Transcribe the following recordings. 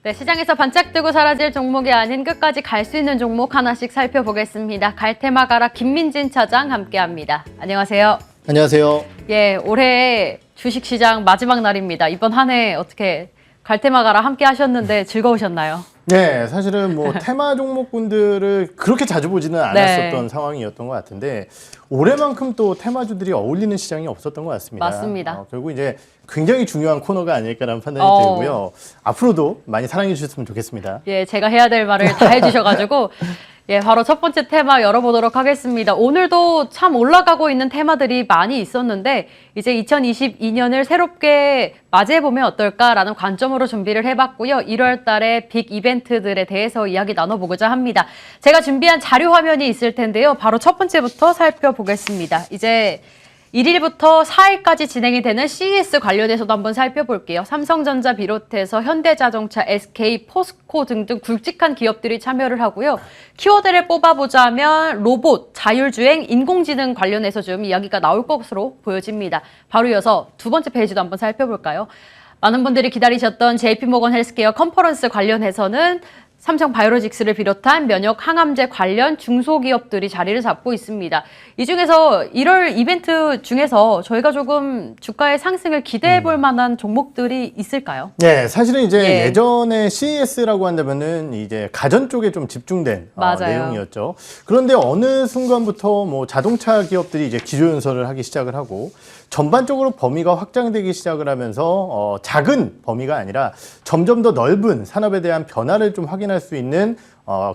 네, 시장에서 반짝뜨고 사라질 종목이 아닌 끝까지 갈 수 있는 종목 하나씩 살펴보겠습니다. 갈테마 가라 김민진 차장 함께합니다. 안녕하세요. 안녕하세요. 예, 올해 주식시장 마지막 날입니다. 이번 한 해 어떻게 갈테마 가라 함께 하셨는데 즐거우셨나요? 네, 사실은 뭐 테마 종목군들을 그렇게 자주 보지는 않았었던 상황이었던 것 같은데 올해만큼 또 테마주들이 어울리는 시장이 없었던 것 같습니다. 맞습니다. 결국 이제 굉장히 중요한 코너가 아닐까라는 판단이 들고요. 앞으로도 많이 사랑해 주셨으면 좋겠습니다. 예, 제가 해야 될 말을 다 해주셔가지고 예, 바로 첫 번째 테마 열어보도록 하겠습니다. 오늘도 참 올라가고 있는 테마들이 많이 있었는데 이제 2022년을 새롭게 맞이해보면 어떨까라는 관점으로 준비를 해봤고요. 1월 달에 빅 이벤트들에 대해서 이야기 나눠보고자 합니다. 제가 준비한 자료 화면이 있을 텐데요. 바로 첫 번째부터 살펴보겠습니다. 이제 1일부터 4일까지 진행이 되는 CES 관련해서도 한번 살펴볼게요. 삼성전자 비롯해서 현대자동차, SK, 포스코 등등 굵직한 기업들이 참여를 하고요. 키워드를 뽑아보자면 로봇, 자율주행, 인공지능 관련해서 좀 이야기가 나올 것으로 보여집니다. 바로 이어서 두 번째 페이지도 한번 살펴볼까요? 많은 분들이 기다리셨던 JP모건 헬스케어 컨퍼런스 관련해서는 삼성 바이오로직스를 비롯한 면역 항암제 관련 중소기업들이 자리를 잡고 있습니다. 이 중에서 1월 이벤트 중에서 저희가 조금 주가의 상승을 기대해 볼 만한 종목들이 있을까요? 네, 사실은 이제 예전에 CES라고 한다면은 이제 가전 쪽에 좀 집중된 내용이었죠. 그런데 어느 순간부터 뭐 자동차 기업들이 이제 기조연설을 하기 시작을 하고 전반적으로 범위가 확장되기 시작을 하면서 작은 범위가 아니라 점점 더 넓은 산업에 대한 변화를 좀 확인할 수 있는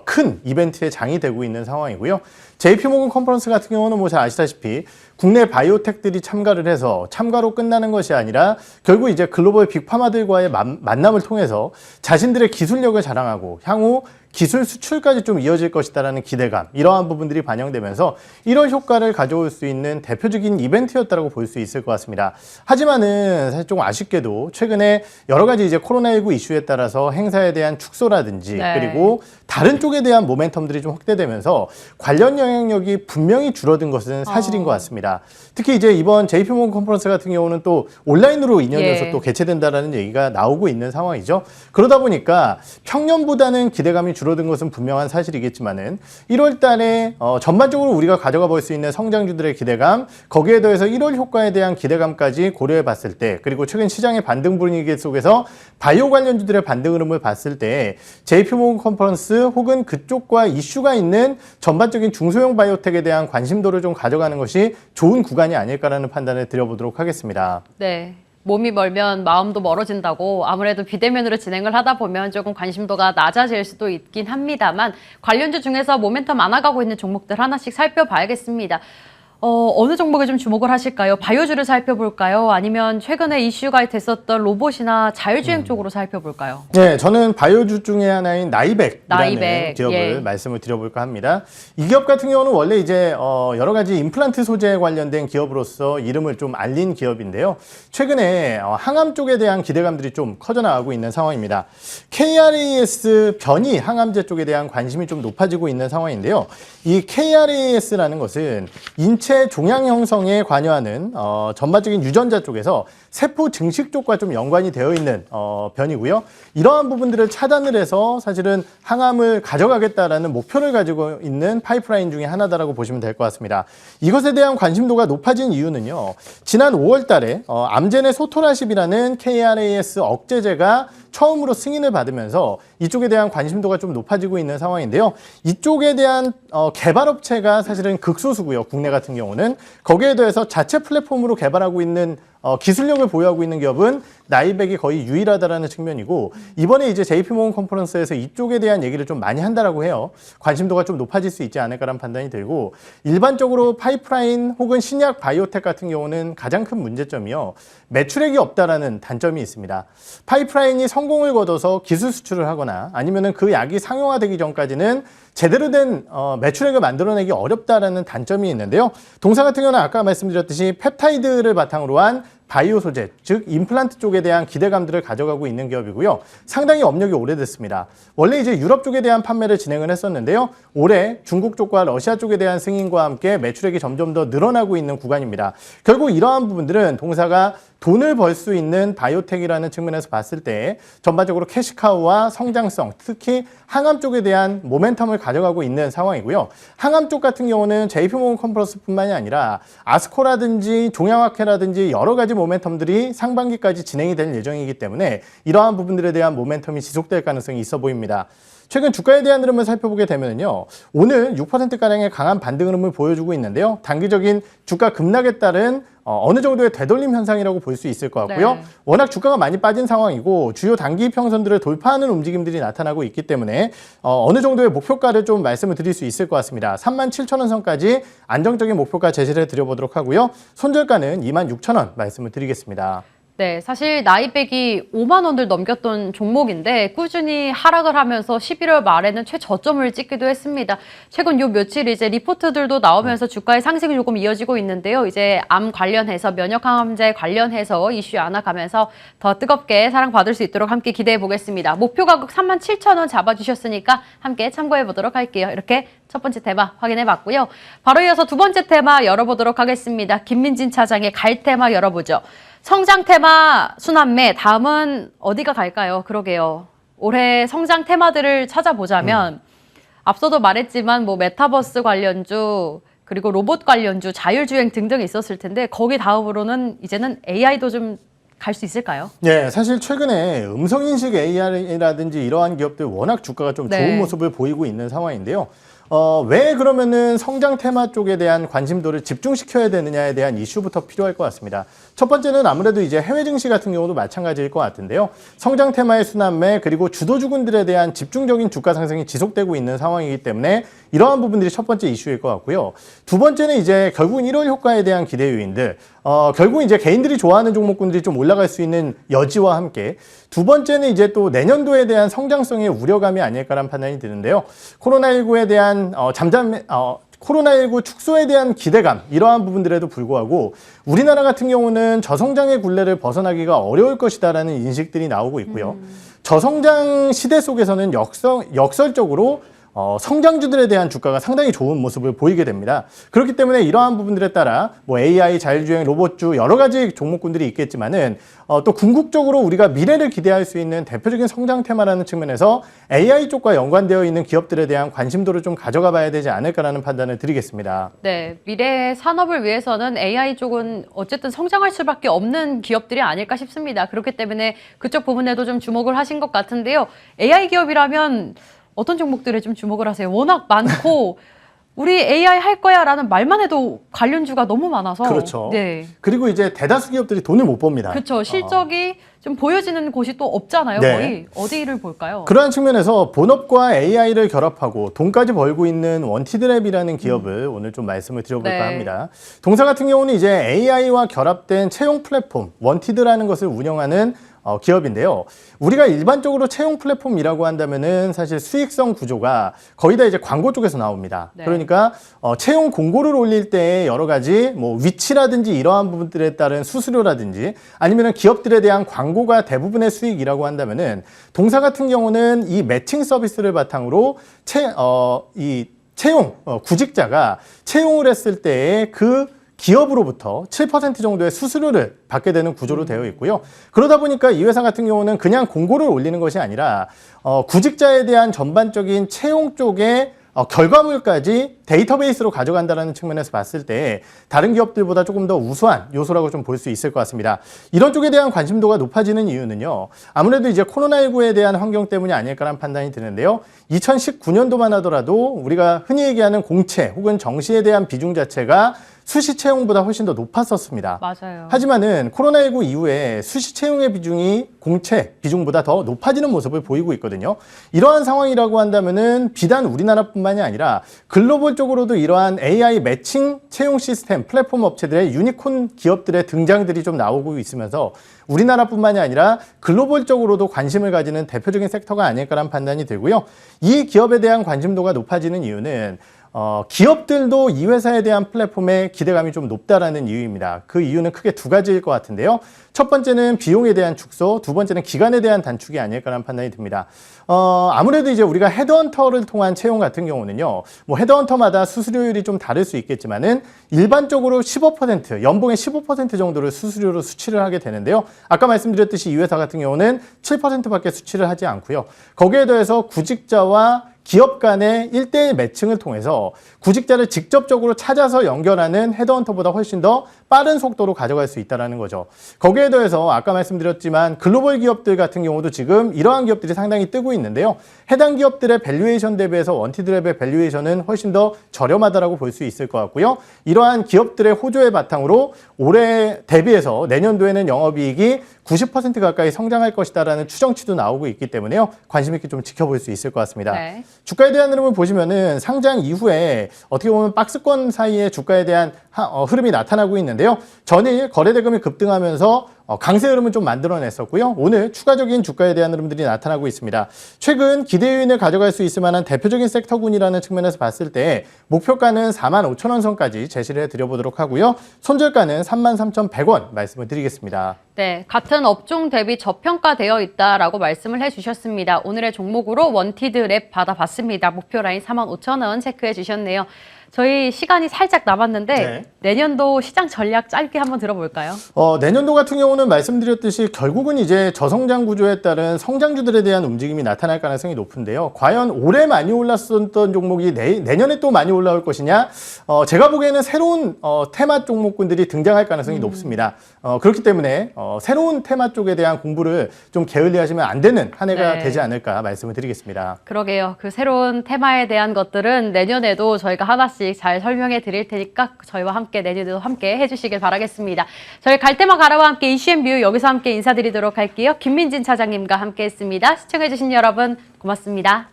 큰 이벤트의 장이 되고 있는 상황이고요. JP모건 컨퍼런스 같은 경우는 뭐 잘 아시다시피 국내 바이오텍들이 참가를 해서 참가로 끝나는 것이 아니라 결국 이제 글로벌 빅파마들과의 만남을 통해서 자신들의 기술력을 자랑하고 향후 기술 수출까지 좀 이어질 것이다라는 기대감, 이러한 부분들이 반영되면서 이런 효과를 가져올 수 있는 대표적인 이벤트였다고 볼 수 있을 것 같습니다. 하지만은 사실 좀 아쉽게도 최근에 여러 가지 이제 코로나19 이슈에 따라서 행사에 대한 축소라든지 그리고 다른 쪽에 대한 모멘텀들이 좀 확대되면서 관련 영향력이 분명히 줄어든 것은 사실인 것 같습니다. 특히 이제 이번 JP모건 컨퍼런스 같은 경우는 또 온라인으로 2년여서 또 개최된다라는 얘기가 나오고 있는 상황이죠. 그러다 보니까 평년보다는 기대감이 줄어든 것은 분명한 사실이겠지만은 1월 달에 전반적으로 우리가 가져가 볼 수 있는 성장주들의 기대감, 거기에 더해서 1월 효과에 대한 기대감까지 고려해 봤을 때, 그리고 최근 시장의 반등 분위기 속에서 바이오 관련주들의 반등 흐름을 봤을 때 JP모건 컨퍼런스 혹은 그쪽과 이슈가 있는 전반적인 중소형 바이오텍에 대한 관심도를 좀 가져가는 것이 좋은 구간이 아닐까라는 판단을 드려보도록 하겠습니다. 네. 몸이 멀면 마음도 멀어진다고 아무래도 비대면으로 진행을 하다 보면 조금 관심도가 낮아질 수도 있긴 합니다만 관련주 중에서 모멘텀 안 나가고 있는 종목들 하나씩 살펴봐야겠습니다. 어느 종목에 좀 주목을 하실까요? 바이오주를 살펴볼까요? 아니면 최근에 이슈가 됐었던 로봇이나 자율주행 쪽으로 살펴볼까요? 네, 저는 바이오주 중에 하나인 나이백이라는 기업을 말씀을 드려볼까 합니다. 이 기업 같은 경우는 원래 이제 여러 가지 임플란트 소재에 관련된 기업으로서 이름을 좀 알린 기업인데요. 최근에 항암 쪽에 대한 기대감들이 좀 커져나가고 있는 상황입니다. KRAS 변이 항암제 쪽에 대한 관심이 좀 높아지고 있는 상황인데요. 이 KRAS라는 것은 인체 종양 형성에 관여하는 전반적인 유전자 쪽에서 세포 증식 쪽과 좀 연관이 되어 있는 변이고요. 이러한 부분들을 차단을 해서 사실은 항암을 가져가겠다라는 목표를 가지고 있는 파이프라인 중에 하나다라고 보시면 될 것 같습니다. 이것에 대한 관심도가 높아진 이유는요. 지난 5월 달에 암젠의 소토라십이라는 KRAS 억제제가 처음으로 승인을 받으면서 이쪽에 대한 관심도가 좀 높아지고 있는 상황인데요. 이쪽에 대한 개발업체가 사실은 극소수고요. 국내 같은 경우는. 거기에 더해서 자체 플랫폼으로 개발하고 있는 기술력을 보유하고 있는 기업은 나이백이 거의 유일하다라는 측면이고, 이번에 이제 JP모건 컨퍼런스에서 이쪽에 대한 얘기를 좀 많이 한다라고 해요. 관심도가 좀 높아질 수 있지 않을까라는 판단이 들고, 일반적으로 파이프라인 혹은 신약 바이오텍 같은 경우는 가장 큰 문제점이요. 매출액이 없다라는 단점이 있습니다. 파이프라인이 성공을 거둬서 기술 수출을 하거나 아니면은 그 약이 상용화되기 전까지는 제대로 된 매출액을 만들어내기 어렵다라는 단점이 있는데요. 동사 같은 경우는 아까 말씀드렸듯이 펩타이드를 바탕으로 한 바이오 소재, 즉 임플란트 쪽에 대한 기대감들을 가져가고 있는 기업이고요. 상당히 업력이 오래됐습니다. 원래 이제 유럽 쪽에 대한 판매를 진행을 했었는데요. 올해 중국 쪽과 러시아 쪽에 대한 승인과 함께 매출액이 점점 더 늘어나고 있는 구간입니다. 결국 이러한 부분들은 동사가 돈을 벌 수 있는 바이오텍이라는 측면에서 봤을 때 전반적으로 캐시카우와 성장성, 특히 항암 쪽에 대한 모멘텀을 가져가고 있는 상황이고요. 항암 쪽 같은 경우는 JP모건 컨퍼런스뿐만이 아니라 아스코라든지 종양학회라든지 여러 가지 모멘텀들이 상반기까지 진행이 될 예정이기 때문에 이러한 부분들에 대한 모멘텀이 지속될 가능성이 있어 보입니다. 최근 주가에 대한 흐름을 살펴보게 되면요. 오늘 6%가량의 강한 반등 흐름을 보여주고 있는데요. 단기적인 주가 급락에 따른 어느 정도의 되돌림 현상이라고 볼 수 있을 것 같고요. 네. 워낙 주가가 많이 빠진 상황이고 주요 단기 평선들을 돌파하는 움직임들이 나타나고 있기 때문에 어느 정도의 목표가를 좀 말씀을 드릴 수 있을 것 같습니다. 37,000원 선까지 안정적인 목표가 제시를 드려보도록 하고요. 손절가는 26,000원 말씀을 드리겠습니다. 네, 사실 나이백이 5만 원을 넘겼던 종목인데 꾸준히 하락을 하면서 11월 말에는 최저점을 찍기도 했습니다. 최근 요 며칠 이제 리포트들도 나오면서 주가의 상승이 조금 이어지고 있는데요. 이제 암 관련해서 면역항암제 관련해서 이슈 안아가면서 더 뜨겁게 사랑받을 수 있도록 함께 기대해 보겠습니다. 목표 가격 37,000원 잡아주셨으니까 함께 참고해 보도록 할게요. 이렇게 첫 번째 테마 확인해 봤고요. 바로 이어서 두 번째 테마 열어보도록 하겠습니다. 김민진 차장의 갈 테마 열어보죠. 성장 테마 순환매 다음은 어디가 갈까요? 그러게요. 올해 성장 테마들을 찾아보자면 앞서도 말했지만 뭐 메타버스 관련주 그리고 로봇 관련주 자율주행 등등 있었을 텐데 거기 다음으로는 이제는 AI도 좀 갈 수 있을까요? 네, 사실 최근에 음성인식 AI라든지 이러한 기업들 워낙 주가가 좀 네. 좋은 모습을 보이고 있는 상황인데요. 왜 그러면은 성장 테마 쪽에 대한 관심도를 집중시켜야 되느냐에 대한 이슈부터 필요할 것 같습니다. 첫 번째는 아무래도 이제 해외 증시 같은 경우도 마찬가지일 것 같은데요. 성장 테마의 순환매 그리고 주도주군들에 대한 집중적인 주가 상승이 지속되고 있는 상황이기 때문에 이러한 부분들이 첫 번째 이슈일 것 같고요. 두 번째는 이제 결국은 1월 효과에 대한 기대 요인들. 결국 이제 개인들이 좋아하는 종목군들이 좀 올라갈 수 있는 여지와 함께 두 번째는 이제 또 내년도에 대한 성장성의 우려감이 아닐까라는 판단이 드는데요. 코로나19에 대한 코로나19 축소에 대한 기대감 이러한 부분들에도 불구하고 우리나라 같은 경우는 저성장의 굴레를 벗어나기가 어려울 것이다라는 인식들이 나오고 있고요. 저성장 시대 속에서는 역설적으로 성장주들에 대한 주가가 상당히 좋은 모습을 보이게 됩니다. 그렇기 때문에 이러한 부분들에 따라 뭐 AI, 자율주행, 로봇주 여러 가지 종목군들이 있겠지만은 또 궁극적으로 우리가 미래를 기대할 수 있는 대표적인 성장 테마라는 측면에서 AI 쪽과 연관되어 있는 기업들에 대한 관심도를 좀 가져가 봐야 되지 않을까라는 판단을 드리겠습니다. 네, 미래 산업을 위해서는 AI 쪽은 어쨌든 성장할 수밖에 없는 기업들이 아닐까 싶습니다. 그렇기 때문에 그쪽 부분에도 좀 주목을 하신 것 같은데요. AI 기업이라면 어떤 종목들에 좀 주목을 하세요? 워낙 많고 우리 AI 할 거야 라는 말만 해도 관련주가 너무 많아서. 그렇죠. 네. 그리고 이제 대다수 기업들이 돈을 못 법니다. 그렇죠. 실적이 좀 보여지는 곳이 또 없잖아요. 네. 거의. 어디를 볼까요? 그러한 측면에서 본업과 AI를 결합하고 돈까지 벌고 있는 원티드랩이라는 기업을 오늘 좀 말씀을 드려볼까 네. 합니다. 동사 같은 경우는 이제 AI와 결합된 채용 플랫폼 원티드라는 것을 운영하는 기업인데요. 우리가 일반적으로 채용 플랫폼이라고 한다면은 사실 수익성 구조가 거의 다 이제 광고 쪽에서 나옵니다. 네. 그러니까 채용 공고를 올릴 때 여러 가지 뭐 위치라든지 이러한 부분들에 따른 수수료라든지 아니면은 기업들에 대한 광고가 대부분의 수익이라고 한다면은 동사 같은 경우는 이 매칭 서비스를 바탕으로 채용 구직자가 채용을 했을 때의 그 기업으로부터 7% 정도의 수수료를 받게 되는 구조로 되어 있고요. 그러다 보니까 이 회사 같은 경우는 그냥 공고를 올리는 것이 아니라 구직자에 대한 전반적인 채용 쪽에 결과물까지 데이터베이스로 가져간다는 측면에서 봤을 때 다른 기업들보다 조금 더 우수한 요소라고 좀 볼 수 있을 것 같습니다. 이런 쪽에 대한 관심도가 높아지는 이유는요. 아무래도 이제 코로나19에 대한 환경 때문이 아닐까라는 판단이 드는데요. 2019년도만 하더라도 우리가 흔히 얘기하는 공채 혹은 정시에 대한 비중 자체가 수시 채용보다 훨씬 더 높았었습니다. 맞아요. 하지만은 코로나19 이후에 수시 채용의 비중이 공채 비중보다 더 높아지는 모습을 보이고 있거든요. 이러한 상황이라고 한다면은 비단 우리나라뿐만이 아니라 글로벌적으로도 이러한 AI 매칭 채용 시스템 플랫폼 업체들의 유니콘 기업들의 등장들이 좀 나오고 있으면서 우리나라뿐만이 아니라 글로벌적으로도 관심을 가지는 대표적인 섹터가 아닐까라는 판단이 들고요. 이 기업에 대한 관심도가 높아지는 이유는 기업들도 이 회사에 대한 플랫폼에 기대감이 좀 높다라는 이유입니다. 그 이유는 크게 두 가지일 것 같은데요. 첫 번째는 비용에 대한 축소, 두 번째는 기간에 대한 단축이 아닐까라는 판단이 듭니다. 아무래도 이제 우리가 헤드헌터를 통한 채용 같은 경우는요, 뭐 헤드헌터마다 수수료율이 좀 다를 수 있겠지만은 일반적으로 15%, 연봉의 15% 정도를 수수료로 수치를 하게 되는데요. 아까 말씀드렸듯이 이 회사 같은 경우는 7%밖에 수치를 하지 않고요. 거기에 더해서 구직자와 기업 간의 1대1 매칭을 통해서 구직자를 직접적으로 찾아서 연결하는 헤드헌터보다 훨씬 더 빠른 속도로 가져갈 수 있다는 거죠. 거기에 더해서 아까 말씀드렸지만 글로벌 기업들 같은 경우도 지금 이러한 기업들이 상당히 뜨고 있는데요. 해당 기업들의 밸류에이션 대비해서 원티드랩의 밸류에이션은 훨씬 더 저렴하다라고 볼 수 있을 것 같고요. 이러한 기업들의 호조의 바탕으로 올해 대비해서 내년도에는 영업이익이 90% 가까이 성장할 것이다라는 추정치도 나오고 있기 때문에요. 관심 있게 좀 지켜볼 수 있을 것 같습니다. 네. 주가에 대한 흐름을 보시면은 상장 이후에 어떻게 보면 박스권 사이에 주가에 대한 흐름이 나타나고 있는데요. 전일 거래대금이 급등하면서 강세 흐름을 좀 만들어냈었고요. 오늘 추가적인 주가에 대한 흐름들이 나타나고 있습니다. 최근 기대 요인을 가져갈 수 있을 만한 대표적인 섹터군이라는 측면에서 봤을 때 목표가는 45,000원 선까지 제시를 해드려보도록 하고요. 손절가는 33,100원 말씀을 드리겠습니다. 네, 같은 업종 대비 저평가되어 있다라고 말씀을 해주셨습니다. 오늘의 종목으로 원티드랩 받아봤습니다. 목표 라인 45,000원 체크해 주셨네요. 저희 시간이 살짝 남았는데 네. 내년도 시장 전략 짧게 한번 들어볼까요? 내년도 같은 경우는 말씀드렸듯이 결국은 이제 저성장 구조에 따른 성장주들에 대한 움직임이 나타날 가능성이 높은데요. 과연 올해 많이 올랐었던 종목이 내년에 또 많이 올라올 것이냐? 제가 보기에는 새로운 테마 종목군들이 등장할 가능성이 높습니다. 그렇기 때문에 새로운 테마 쪽에 대한 공부를 좀 게을리하시면 안 되는 한 해가 네. 되지 않을까 말씀을 드리겠습니다. 그러게요. 그 새로운 테마에 대한 것들은 내년에도 저희가 하나씩 잘 설명해 드릴 테니까 저희와 함께 내년에도 함께 해주시길 바라겠습니다. 저희 갈테마 가라와 함께 이슈앤뷰 여기서 함께 인사드리도록 할게요. 김민진 차장님과 함께 했습니다. 시청해 주신 여러분 고맙습니다.